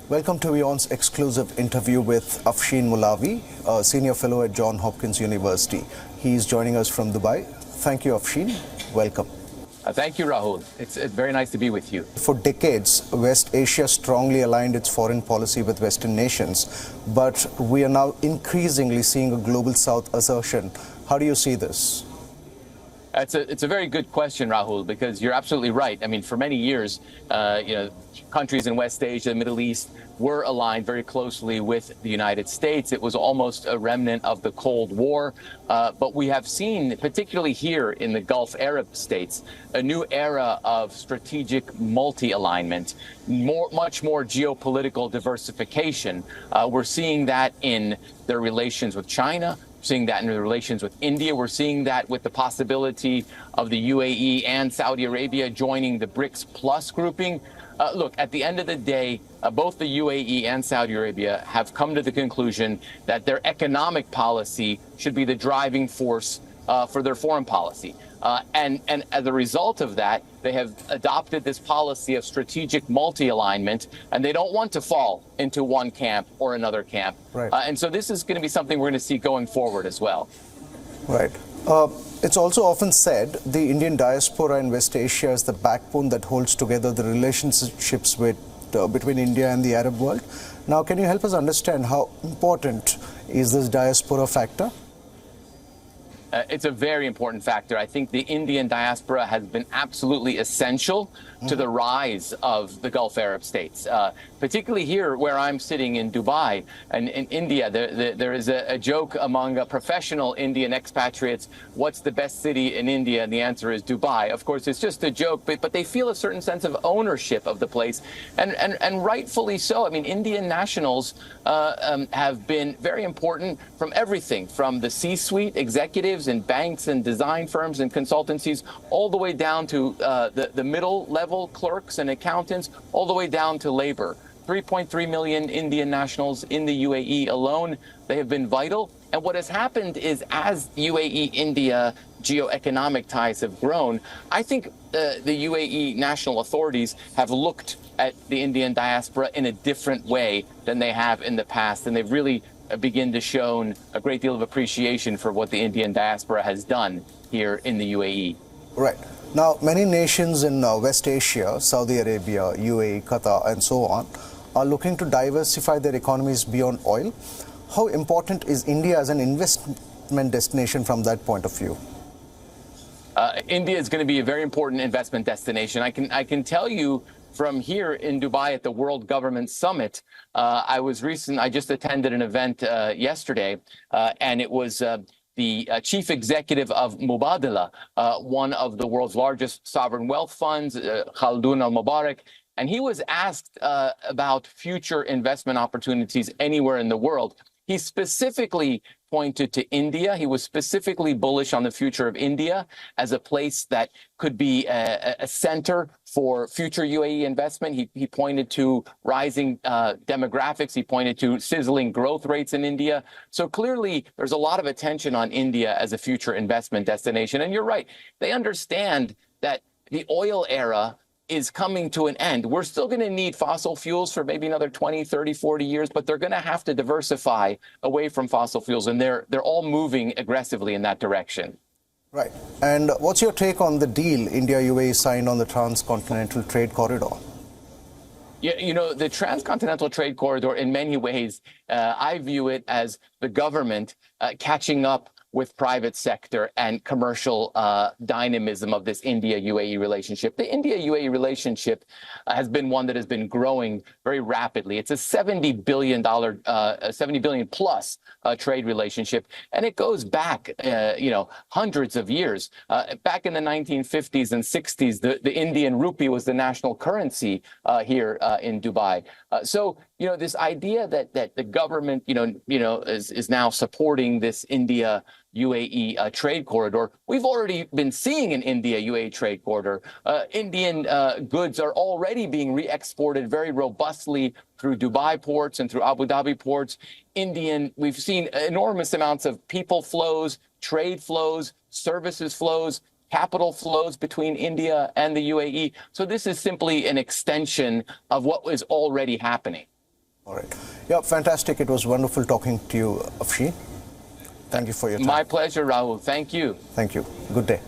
Welcome to WION's exclusive interview with Afshin Mulavi, a senior fellow at Johns Hopkins University. He is joining us from Dubai. Thank you, Afshin. Welcome. Thank you, Rahul. It's very nice to be with you. For decades, West Asia strongly aligned its foreign policy with Western nations, but we are now increasingly seeing a global South assertion. How do you see this? It's a very good question, Rahul, because you're absolutely right. I mean, for many years, countries in West Asia, the Middle East, were aligned very closely with the United States. It was almost a remnant of the Cold War. But we have seen, particularly here in the Gulf Arab states, a new era of strategic multi-alignment, much more geopolitical diversification. We're seeing that in their relations with China, seeing that in the relations with India. We're seeing that with the possibility of the UAE and Saudi Arabia joining the BRICS Plus grouping. Look, at the end of the day, both the UAE and Saudi Arabia have come to the conclusion that their economic policy should be the driving force for their foreign policy. And as a result of that, they have adopted this policy of strategic multi-alignment, and they don't want to fall into one camp or another camp. Right. And so this is going to be something we're going to see going forward as well. Right. It's also often said the Indian diaspora in West Asia is the backbone that holds together the relationships between India and the Arab world. Now, can you help us understand how important is this diaspora factor? It's a very important factor. I think the Indian diaspora has been absolutely essential to the rise of the Gulf Arab states, particularly here where I'm sitting in Dubai and in India. There is a joke among professional Indian expatriates, what's the best city in India? And the answer is Dubai. Of course, it's just a joke, but they feel a certain sense of ownership of the place, and rightfully so. I mean, Indian nationals have been very important from everything, from the C-suite executives in banks and design firms and consultancies, all the way down to the middle level clerks and accountants, all the way down to labor. 3.3 million Indian nationals in the UAE alone. They have been vital. And what has happened is, as UAE-India geoeconomic ties have grown, I think the UAE national authorities have looked at the Indian diaspora in a different way than they have in the past. And they've really begin to show a great deal of appreciation for what the Indian diaspora has done here in the UAE. Right. Now, many nations in West Asia, Saudi Arabia, UAE, Qatar, and so on, are looking to diversify their economies beyond oil. How important is India as an investment destination from that point of view? India is going to be a very important investment destination. I can tell you from here in Dubai at the World Government Summit. I just attended an event yesterday, and it was the chief executive of Mubadala, one of the world's largest sovereign wealth funds, Khaldun Al-Mubarak. And he was asked about future investment opportunities anywhere in the world. He specifically pointed to India. He was specifically bullish on the future of India as a place that could be a center for future UAE investment. He pointed to rising demographics. He pointed to sizzling growth rates in India. So clearly, there's a lot of attention on India as a future investment destination. And you're right. They understand that the oil era is coming to an end. We're still going to need fossil fuels for maybe another 20, 30, 40 years, but they're going to have to diversify away from fossil fuels, and they're all moving aggressively in that direction. Right. And what's your take on the deal India-UAE signed on the transcontinental trade corridor? Yeah, the transcontinental trade corridor, in many ways, I view it as the government catching up with private sector and commercial dynamism of this India-UAE relationship. The India-UAE relationship has been one that has been growing very rapidly. It's a $70 billion plus trade relationship, and it goes back, hundreds of years. Back in the 1950s and 60s, the Indian rupee was the national currency here in Dubai. So this idea that the government, is now supporting this India-UAE trade corridor. We've already been seeing an India-UAE trade corridor. Indian goods are already being re-exported very robustly through Dubai ports and through Abu Dhabi ports. We've seen enormous amounts of people flows, trade flows, services flows, capital flows between India and the UAE. So this is simply an extension of what was already happening. All right. Yeah, fantastic. It was wonderful talking to you, Afshin. Thank you for your time. My pleasure, Rahul. Thank you. Thank you. Good day.